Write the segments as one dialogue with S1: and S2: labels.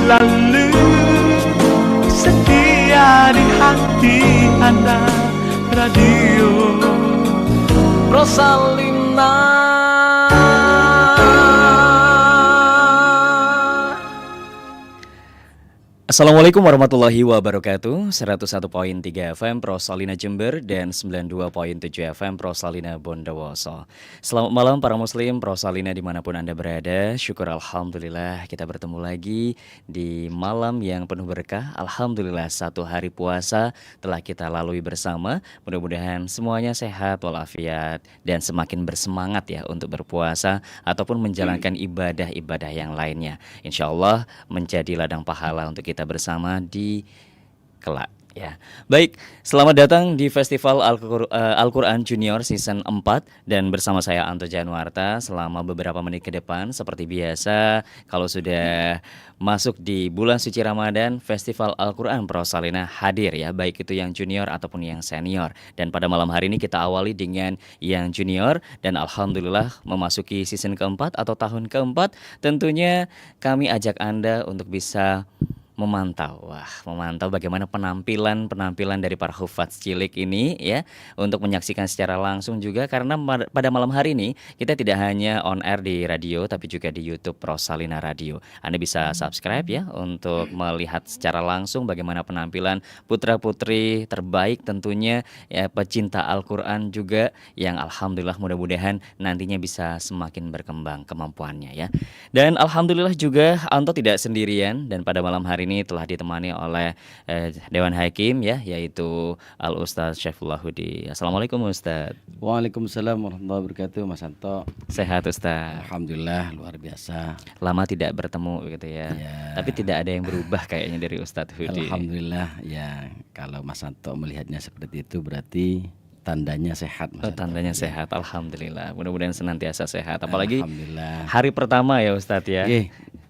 S1: selalu setia di hati Anda. Radio Rosalina.
S2: Assalamualaikum warahmatullahi wabarakatuh. 101.3 FM Rosalina Jember dan 92.7 FM Rosalina Bondowoso. Selamat malam para muslim Rosalina dimanapun Anda berada. Syukur Alhamdulillah kita bertemu lagi di malam yang penuh berkah. Alhamdulillah satu hari puasa telah kita lalui bersama. Mudah-mudahan semuanya sehat walafiat dan semakin bersemangat ya untuk berpuasa ataupun menjalankan ibadah-ibadah yang lainnya. Insya Allah menjadi ladang pahala untuk kita bersama di kelak ya. Baik, selamat datang di Festival Al-Quran Junior Season 4 dan bersama saya Anto Januarta selama beberapa menit ke depan. Seperti biasa, kalau sudah masuk di bulan suci Ramadan, Festival Al-Quran Rosalina hadir ya, baik itu yang junior ataupun yang senior. Dan pada malam hari ini kita awali dengan yang junior dan Alhamdulillah memasuki season keempat atau tahun keempat. Tentunya kami ajak Anda untuk bisa memantau bagaimana penampilan dari para hufadz cilik ini ya, untuk menyaksikan secara langsung juga karena pada malam hari ini kita tidak hanya on air di radio tapi juga di YouTube Rosalina Radio. Anda bisa subscribe ya untuk melihat secara langsung bagaimana penampilan putra-putri terbaik tentunya ya, pecinta Al-Qur'an juga yang alhamdulillah mudah-mudahan nantinya bisa semakin berkembang kemampuannya ya. Dan alhamdulillah juga Anto tidak sendirian dan pada malam hari ini telah ditemani oleh Dewan Hakim ya, yaitu Al Ustaz Syaifullah Hudi. Assalamualaikum Ustaz.
S3: Waalaikumsalam warahmatullahi wabarakatuh Mas Anto.
S2: Sehat Ustaz?
S3: Alhamdulillah luar biasa.
S2: Lama tidak bertemu gitu ya. Tapi tidak ada yang berubah kayaknya dari Ustaz Hudi.
S3: Alhamdulillah ya, kalau Mas Anto melihatnya seperti itu berarti tandanya sehat Mas.
S2: Tandanya sehat, alhamdulillah. Mudah-mudahan senantiasa sehat. Apalagi hari pertama ya Ustadz ya.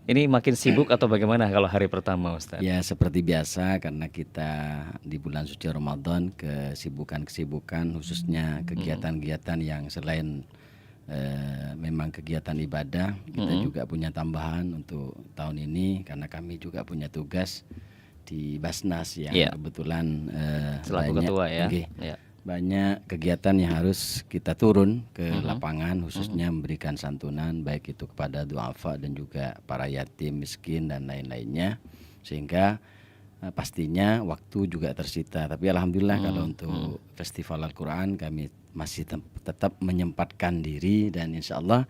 S2: Ini makin sibuk atau bagaimana kalau hari pertama Ustadz?
S3: Ya seperti biasa karena kita di bulan suci Ramadan, kesibukan khususnya kegiatan-kegiatan yang selain memang kegiatan ibadah, kita juga punya tambahan untuk tahun ini karena kami juga punya tugas di Basnas yang kebetulan
S2: selaku ketua ya.
S3: Banyak kegiatan yang harus kita turun ke lapangan khususnya memberikan santunan baik itu kepada duafa dan juga para yatim miskin dan lain-lainnya, sehingga pastinya waktu juga tersita. Tapi alhamdulillah kalau untuk Festival Al-Quran kami masih tetap menyempatkan diri dan insya Allah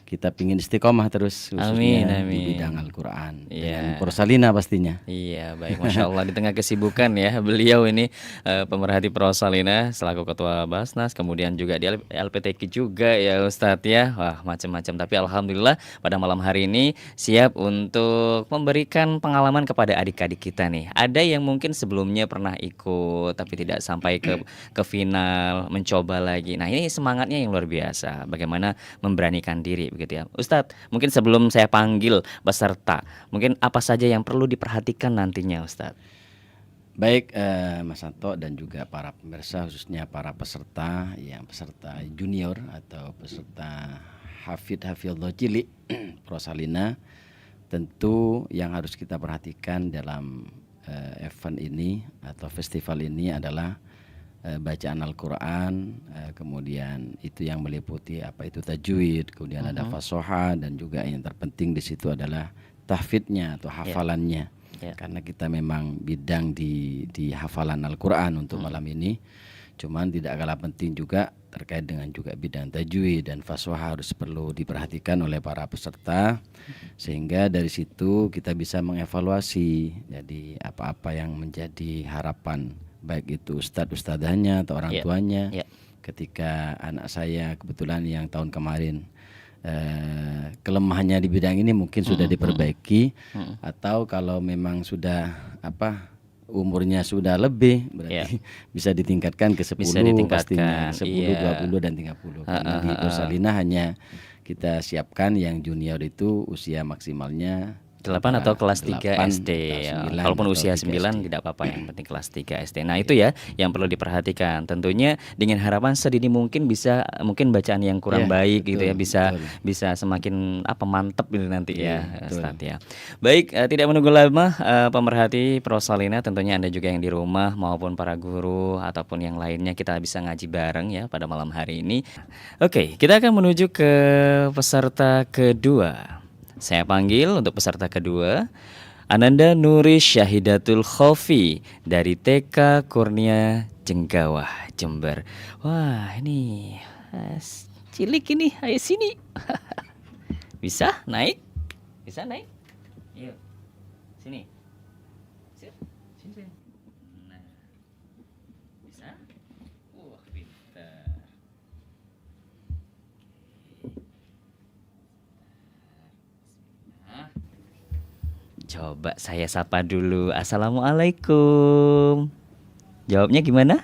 S3: kita pingin istiqomah terus khususnya di bidang Al-Quran dengan Rosalina pastinya.
S2: Iya baik, Masya Allah di tengah kesibukan ya beliau ini pemerhati Rosalina selaku ketua Basnas, kemudian juga di LPTQ juga ya Ustadz ya. Wah macam-macam, tapi alhamdulillah pada malam hari ini siap untuk memberikan pengalaman kepada adik-adik kita nih. Ada yang mungkin sebelumnya pernah ikut tapi tidak sampai ke final, mencoba lagi. Nah ini semangatnya yang luar biasa, bagaimana memberanikan diri gitu ya. Ustadz, mungkin sebelum saya panggil peserta, mungkin apa saja yang perlu diperhatikan nantinya Ustadz?
S3: Baik Mas Anto dan juga para pemirsa khususnya para peserta junior atau peserta hafidhullah cilik Rosalina, tentu yang harus kita perhatikan dalam event ini atau festival ini adalah bacaan Al-Quran, kemudian itu yang meliputi apa itu tajwid, kemudian ada fasoha dan juga yang terpenting di situ adalah tahfidnya atau hafalannya. Karena kita memang bidang di hafalan Al-Quran untuk malam ini. Cuman tidak kalah penting juga terkait dengan juga bidang tajwid dan fasoha harus perlu diperhatikan oleh para peserta, sehingga dari situ kita bisa mengevaluasi jadi apa-apa yang menjadi harapan baik itu ustadzahnya atau orang tuanya. Ketika anak saya kebetulan yang tahun kemarin kelemahannya di bidang ini mungkin sudah diperbaiki, atau kalau memang sudah umurnya sudah lebih berarti bisa ditingkatkan ke 10 pastinya 10, 20 dan 30. Karena di Rosalina hanya kita siapkan yang junior itu usia maksimalnya
S2: 8 atau kelas 3
S3: 8
S2: SD
S3: atau
S2: ya.
S3: 9
S2: Kalaupun
S3: atau
S2: usia
S3: 3
S2: 9
S3: SD.
S2: tidak apa-apa, yang penting kelas 3 SD. Nah, itu ya yang perlu diperhatikan. Tentunya dengan harapan sedini mungkin bisa mungkin bacaan yang kurang
S3: Ya,
S2: baik gitu ya,
S3: betul,
S2: bisa
S3: betul.
S2: bisa semakin mantep gitu nanti ya,
S3: Iya, betul.
S2: Ustadz ya. Baik, tidak menunggu lama pemerhati Prosalina, tentunya Anda juga yang di rumah maupun para guru ataupun yang lainnya, kita bisa ngaji bareng ya pada malam hari ini. Oke, kita akan menuju ke peserta kedua. Saya panggil untuk peserta kedua Ananda Nuri Syahidatul Khofi dari TK Kurnia Jenggawah, Jember. Wah, ini cilik ini, ayo sini. Bisa naik? Bisa naik? Yuk, sini. Sini, sini. Nah, bisa? Wah, pintar. Coba saya sapa dulu. Assalamualaikum. Jawabnya gimana?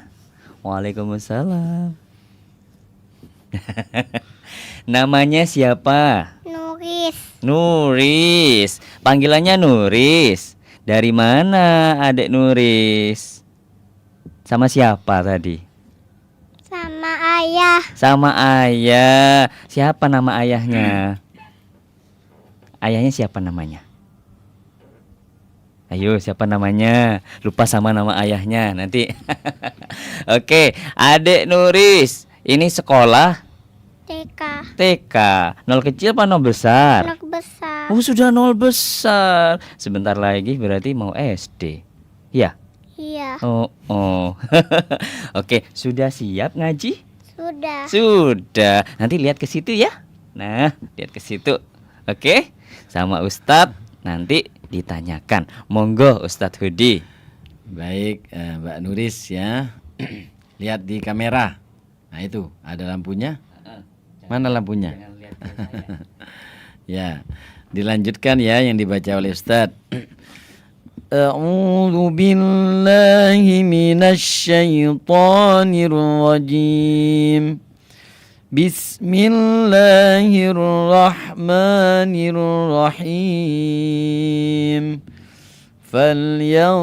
S2: Waalaikumsalam. Namanya siapa?
S4: Nuris
S2: Nuris. Panggilannya Nuris. Dari mana Adik Nuris? Sama siapa tadi?
S4: sama ayah.
S2: Sama ayah. Siapa nama ayahnya? Ayahnya siapa namanya? Ayo, siapa namanya? Lupa sama nama ayahnya nanti. Oke, Adik Nuris, ini sekolah
S4: TK
S2: TK. Nol kecil apa nol besar?
S4: anak besar.
S2: Oh, sudah nol besar. Sebentar lagi berarti mau SD. Ya.
S4: Iya,
S2: Oh, oh. Oke, sudah siap ngaji?
S4: sudah.
S2: Sudah. Nanti lihat ke situ ya. Nah, lihat ke situ. Oke? Sama Ustadz nanti ditanyakan. Monggo Ustadz Hudi.
S3: Baik, Mbak Nuris ya. Lihat di kamera. Nah, itu ada lampunya. Mana lampunya? Ya, dilanjutkan ya yang dibaca oleh Ustadz. A'udzu billahi minasyaitonir rajim. Bismillahirrahmanirrahim.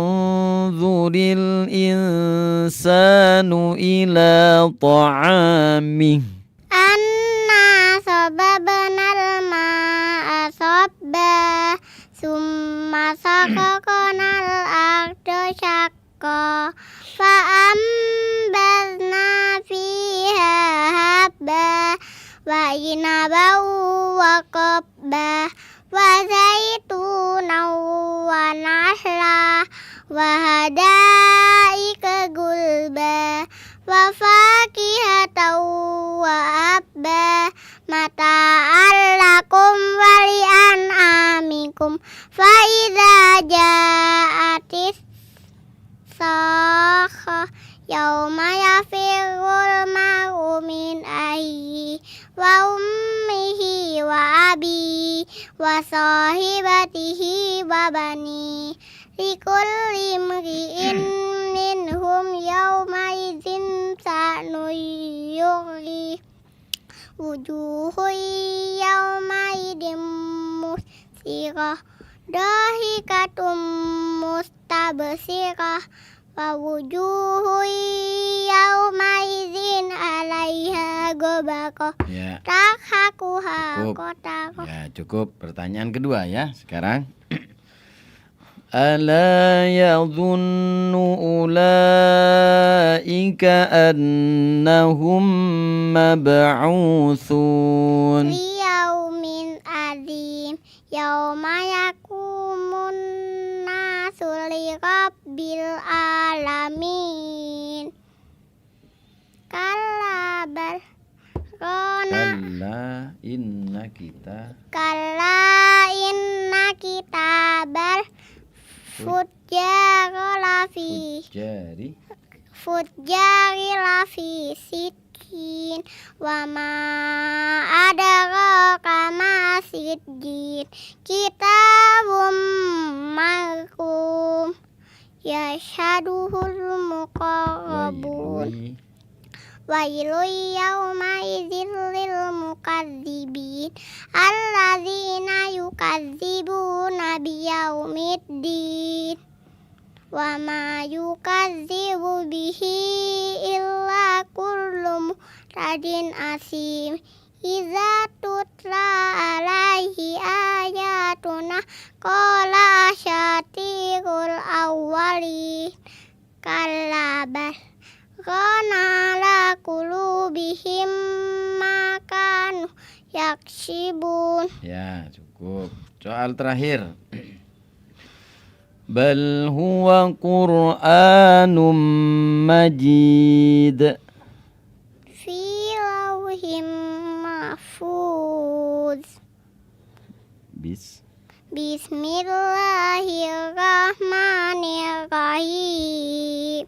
S3: Falyanzuril insanu ila ta'amih.
S4: Anna sababnal ma'a sabba summa sakaknal arda syaqqa fa'ambazna fiha habba wa inaban wa qabba wa zaitunan wa nahla wa hadaika gulba wa fakihatan wa abba mata'an lakum wa li'an'amikum fa idza ja'atis sakha yauma yafirul mar'u min ayyi wa ummihi wa abi wa sahibatihi wa bani likulli imri'in minhum yawma idzin sa'nu yughni wujuhun yawma idzin musfirah dahikatum mustabsirah wa wujuhun yawma idzin 'alaiha ghabarah
S3: Ya,
S4: tarhaquha
S3: Cukup.
S4: qatarah.
S3: ya cukup. Pertanyaan kedua ya sekarang. Ala yadhunnu ulaika annahum mab'utsun.
S4: Liyaumin azim yauma yakumun nasu lirabbil alamin. Kalla bal rona kalla inna kitabal fujjari lafi sijjin wa ma adraka ma sijjin kitabum marqum yashhaduhul muqarrabun wailun yawma idzin lil mukadzibin alladzina yukadzibuna yaumiddin. Wa ma yukadzibu bihi illa kullu mu'tadin asim. Iza tutla alaihi ayatuna qala asatirul awwalin. Kalla bal rana ala qulubihim ma kanu yaksibun.
S3: Ya, cukup. Soal terakhir. Bal huwa Qur'anum Majid.
S4: Fi lawhim mahfuz. Bismillahirrahmanirrahim.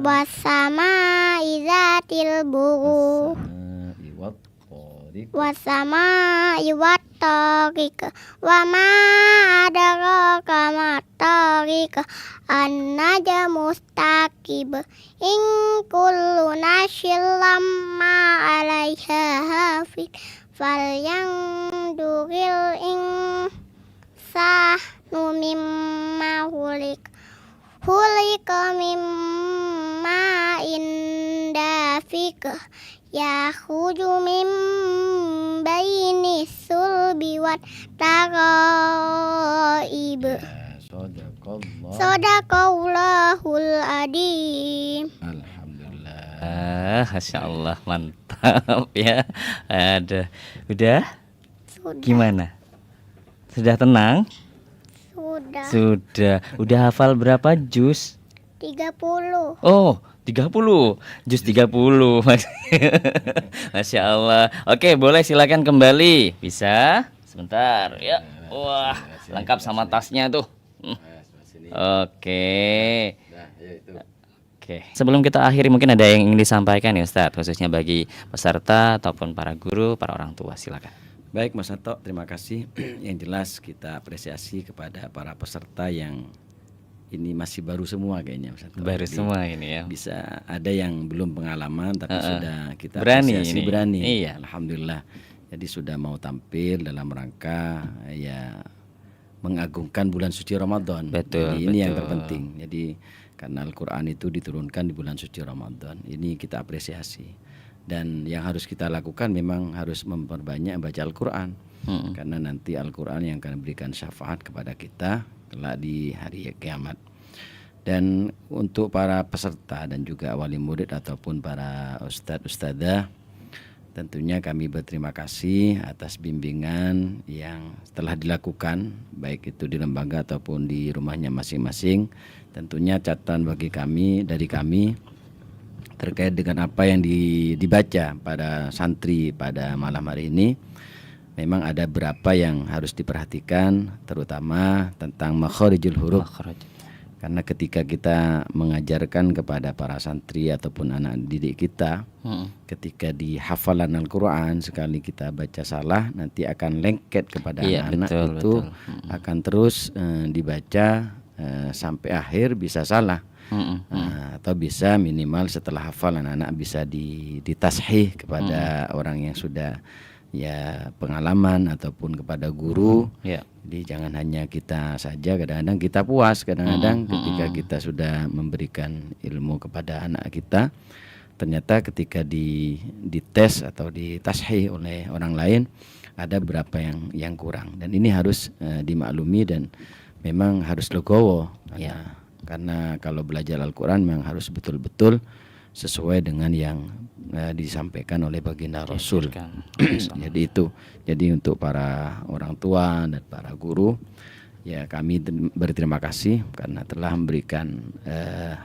S4: Wassama izatil buruj. Wassama iwattariq. Wa ma adraka ma tariq. An-najmu mustaqib. In kullu nafsin lamma 'alaiha hafiz. Falyanzuril insanu mimma khuliqa mimma indafik. Yakhruju min baini sulbi wat taraib. Sadaqallahul adzim.
S3: Alhamdulillah.
S2: Masya Allah, mantap ya. Udah?
S4: Sudah.
S2: Gimana? Sudah tenang?
S4: Sudah.
S2: Udah hafal berapa juz?
S4: 30.
S2: Oh, 30. Juz 30. Masya Allah. Oke, boleh silakan kembali. Bisa? Sebentar ya. Wah, lengkap sama tasnya tuh. Oke. Oke. Sebelum kita akhiri mungkin ada yang ingin disampaikan ya Ustadz, khususnya bagi peserta ataupun para guru, para orang tua, silakan.
S3: Baik Mas Anto, terima kasih. Yang jelas kita apresiasi kepada para peserta yang ini masih baru semua kayaknya Mas Anto.
S2: Baru
S3: Jadi,
S2: semua ini ya.
S3: bisa ada yang belum pengalaman tapi sudah kita
S2: Berani
S3: apresiasi
S2: ini.
S3: berani.
S2: Iya.
S3: Alhamdulillah. Jadi sudah mau tampil dalam rangka ya mengagungkan bulan suci Ramadan.
S2: Betul,
S3: Jadi ini yang
S2: betul.
S3: terpenting. Jadi karena Al-Qur'an itu diturunkan di bulan suci Ramadan. Ini kita apresiasi. Dan yang harus kita lakukan memang harus memperbanyak baca Al-Qur'an. Karena nanti Al-Qur'an yang akan memberikan syafaat kepada kita kelak di hari kiamat. Dan untuk para peserta dan juga wali murid ataupun para ustadz-ustadzah, tentunya kami berterima kasih atas bimbingan yang telah dilakukan, baik itu di lembaga ataupun di rumahnya masing-masing. Tentunya catatan bagi kami, dari kami, terkait dengan apa yang dibaca pada santri pada malam hari ini. Memang ada beberapa yang harus diperhatikan, terutama tentang makharijul huruf. Karena ketika kita mengajarkan kepada para santri ataupun anak didik kita, ketika di hafalan Al-Quran sekali kita baca salah, nanti akan lengket kepada anak-anak itu betul. Akan terus dibaca sampai akhir bisa salah. Atau bisa minimal setelah hafal anak-anak bisa ditashih kepada orang yang sudah ya pengalaman ataupun kepada guru. Jadi jangan hanya kita saja, kadang-kadang kita puas, kadang-kadang ketika kita sudah memberikan ilmu kepada anak kita, ternyata ketika dites atau ditashih oleh orang lain ada beberapa yang kurang, dan ini harus dimaklumi dan memang harus legowo karena kalau belajar Al-Quran memang harus betul-betul sesuai dengan yang disampaikan oleh baginda Rasul. Jadi itu. Jadi untuk para orang tua dan para guru, ya kami berterima kasih karena telah memberikan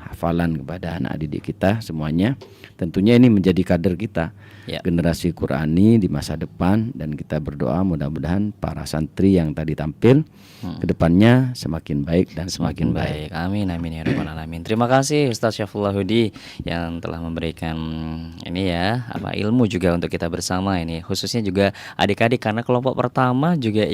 S3: hafalan kepada anak didik kita semuanya. Tentunya ini menjadi kader kita, generasi Qurani di masa depan, dan kita berdoa mudah-mudahan para santri yang tadi tampil kedepannya semakin baik dan semakin baik.
S2: Amin amin ya rabbal alamin. Terima kasih Ustaz Syafullah Hudi yang telah memberikan ini ya ilmu juga untuk kita bersama ini, khususnya juga adik-adik karena kelompok pertama juga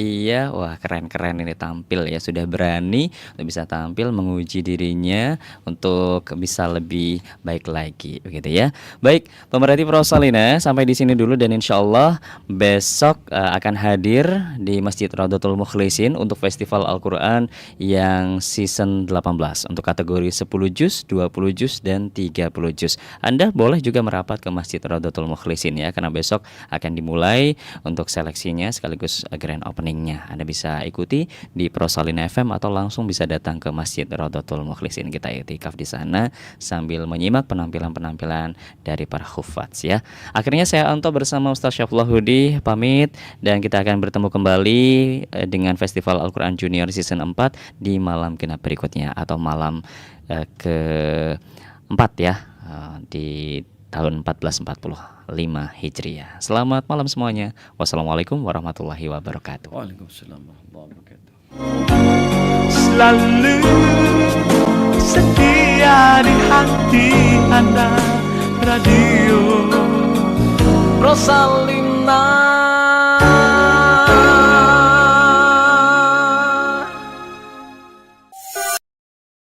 S2: wah keren-keren ini tampil tampil ya, sudah berani untuk bisa tampil menguji dirinya untuk bisa lebih baik lagi begitu ya. Baik, pemerhati Prosalina, sampai di sini dulu dan insya Allah besok akan hadir di Masjid Raudhatul Mukhlisin untuk Festival Al-Quran yang season 18 untuk kategori 10 juz, 20 juz dan 30 juz. Anda boleh juga merapat ke Masjid Raudhatul Mukhlisin ya, karena besok akan dimulai untuk seleksinya sekaligus grand openingnya. Anda bisa ikuti di Prosalina FM atau langsung bisa datang ke Masjid Raudhatul Mukhlisin. Kita iktikaf di sana sambil menyimak penampilan-penampilan dari para hufadz ya. Akhirnya saya Anto bersama Ustaz Syafullah Hudi pamit dan kita akan bertemu kembali dengan Festival Al-Quran Junior Season 4 di malam genap berikutnya atau malam ke-4 ya, di tahun 1445 Hijriah. Selamat malam semuanya. Wassalamualaikum warahmatullahi wabarakatuh.
S3: Waalaikumsalam warahmatullahi wabarakatuh.
S1: Selalu setia di hati Anda, Radio Rosalina.